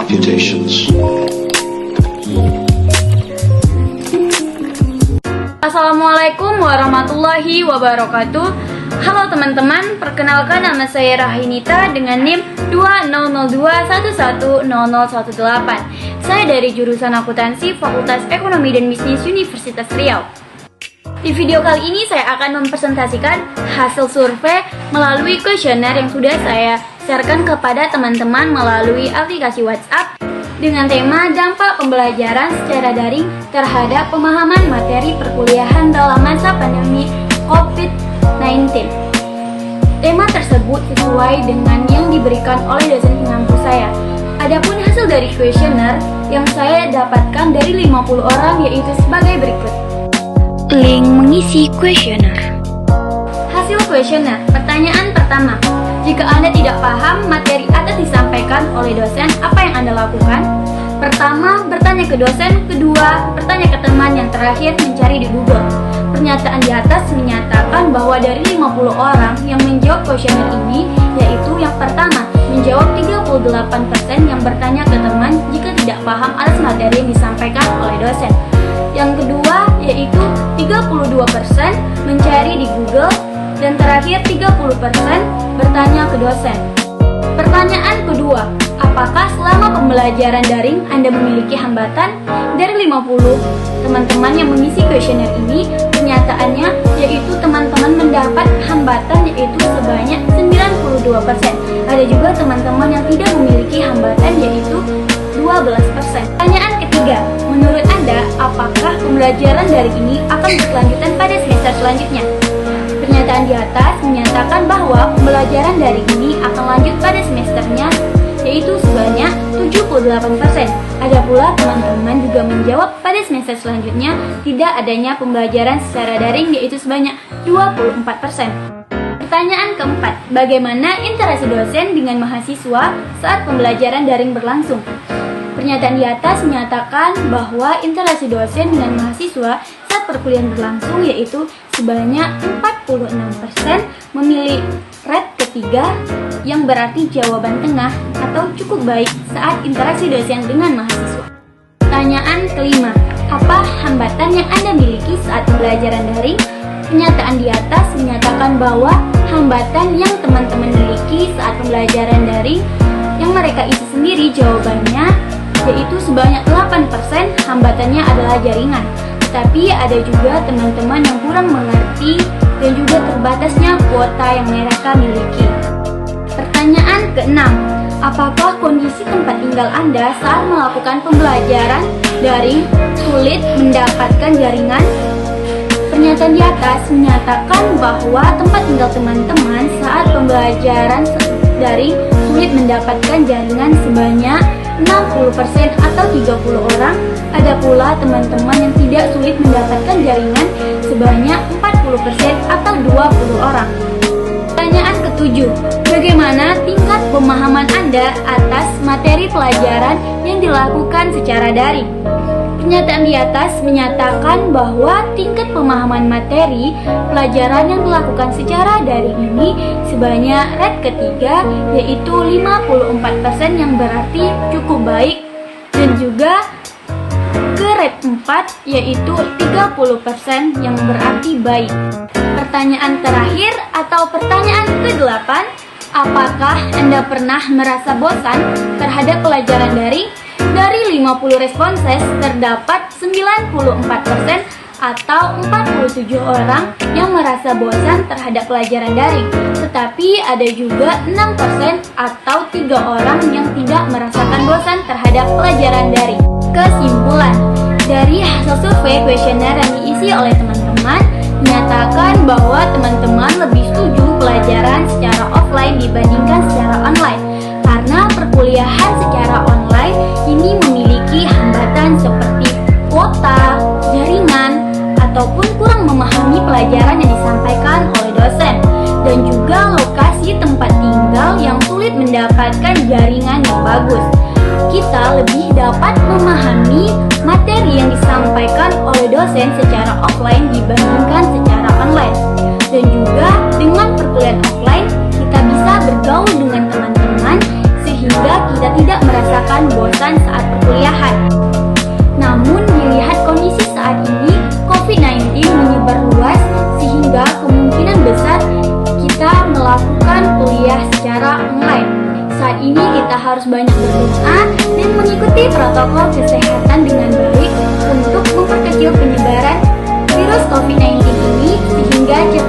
computations. Assalamualaikum warahmatullahi wabarakatuh. Halo teman-teman, perkenalkan nama saya Rahinita dengan NIM 2002110018. Saya dari jurusan akuntansi Fakultas Ekonomi dan Bisnis Universitas Riau. Di video kali ini saya akan mempresentasikan hasil survei melalui kuesioner yang sudah saya sharekan kepada teman-teman melalui aplikasi WhatsApp dengan tema dampak pembelajaran secara daring terhadap pemahaman materi perkuliahan dalam masa pandemi COVID-19. Tema tersebut sesuai dengan yang diberikan oleh dosen pengampu saya. Adapun hasil dari kuesioner yang saya dapatkan dari 50 orang yaitu sebagai berikut. Link mengisi kuesioner. Hasil kuesioner. Pertanyaan pertama. Jika Anda tidak paham materi atas disampaikan oleh dosen, apa yang Anda lakukan? Pertama, bertanya ke dosen. Kedua, bertanya ke teman. Yang terakhir, mencari di Google. Pernyataan di atas menyatakan bahwa dari 50 orang yang menjawab kuesioner ini, yaitu yang pertama, menjawab 38% yang bertanya ke teman jika tidak paham atas materi yang disampaikan oleh dosen. Yang kedua, yaitu 32% mencari di Google, dan terakhir 30% bertanya ke dosen. Pertanyaan kedua, apakah selama pembelajaran daring Anda memiliki hambatan? Dari 50 teman-teman yang mengisi kuesioner ini, pernyataannya yaitu teman-teman mendapat hambatan yaitu sebanyak 92%. Ada juga teman-teman yang tidak memiliki hambatan yaitu 12%. Pertanyaan ketiga, menurut Anda, apakah pembelajaran daring ini akan berkelanjutan pada semester selanjutnya? Pernyataan di atas menyatakan bahwa pembelajaran daring ini akan lanjut pada semesternya, yaitu sebanyak 78%. Ada pula teman-teman juga menjawab pada semester selanjutnya tidak adanya pembelajaran secara daring, yaitu sebanyak 24%. Pertanyaan keempat, bagaimana interaksi dosen dengan mahasiswa saat pembelajaran daring berlangsung? Pernyataan di atas menyatakan bahwa interaksi dosen dengan mahasiswa saat perkuliahan berlangsung yaitu sebanyak 46% memilih rate ketiga yang berarti jawaban tengah atau cukup baik saat interaksi dosen dengan mahasiswa. Pertanyaan kelima, apa hambatan yang Anda miliki saat pembelajaran daring? Pernyataan di atas menyatakan bahwa hambatan yang teman-teman miliki saat pembelajaran daring yang mereka isi sendiri jawabannya yaitu sebanyak 8% hambatannya adalah jaringan. Tetapi ada juga teman-teman yang kurang mengerti dan juga terbatasnya kuota yang mereka miliki. Pertanyaan keenam, apakah kondisi tempat tinggal Anda saat melakukan pembelajaran daring sulit mendapatkan jaringan? Pernyataan di atas menyatakan bahwa tempat tinggal teman-teman saat pembelajaran daring sulit mendapatkan jaringan sebanyak 60% atau 30 orang. Ada pula teman-teman yang tidak sulit mendapatkan jaringan sebanyak 40% atau 20 orang. Pertanyaan ketujuh, bagaimana tingkat pemahaman Anda atas materi pelajaran yang dilakukan secara daring? Pernyataan di atas menyatakan bahwa tingkat pemahaman materi pelajaran yang dilakukan secara daring ini sebanyak rate ketiga yaitu 54% yang berarti cukup baik, dan juga ke rate 4 yaitu 30% yang berarti baik. Pertanyaan terakhir atau pertanyaan ke-8, apakah Anda pernah merasa bosan terhadap pelajaran daring? Dari 50 responses terdapat 94% atau 47 orang yang merasa bosan terhadap pelajaran daring. Tetapi ada juga 6% atau 3 orang yang tidak merasakan bosan terhadap pelajaran daring. Kesimpulan, dari hasil survei kuesioner yang diisi oleh teman-teman menyatakan bahwa teman-teman lebih setuju pelajaran secara offline dibandingkan secara online. Karena perkuliahan secara online ini memiliki hambatan seperti kuota, jaringan, ataupun kurang memahami pelajaran yang disampaikan oleh dosen, dan juga lokasi tempat tinggal yang sulit mendapatkan jaringan yang bagus. Kita lebih dapat memahami materi yang disampaikan oleh dosen secara offline dibandingkan secara online. Dan juga dengan perkuliahan offline, kita bisa bergaul dengan teman-teman sehingga kita tidak merasakan bosan saat perkuliahan. Namun dilihat kondisi saat ini, COVID-19 menyebar luas sehingga kemungkinan besar kita melakukan kuliah secara online. Saat ini kita harus banyak berdoa dan mengikuti protokol kesehatan dengan baik untuk memperkecil penyebaran virus COVID-19 ini sehingga cepat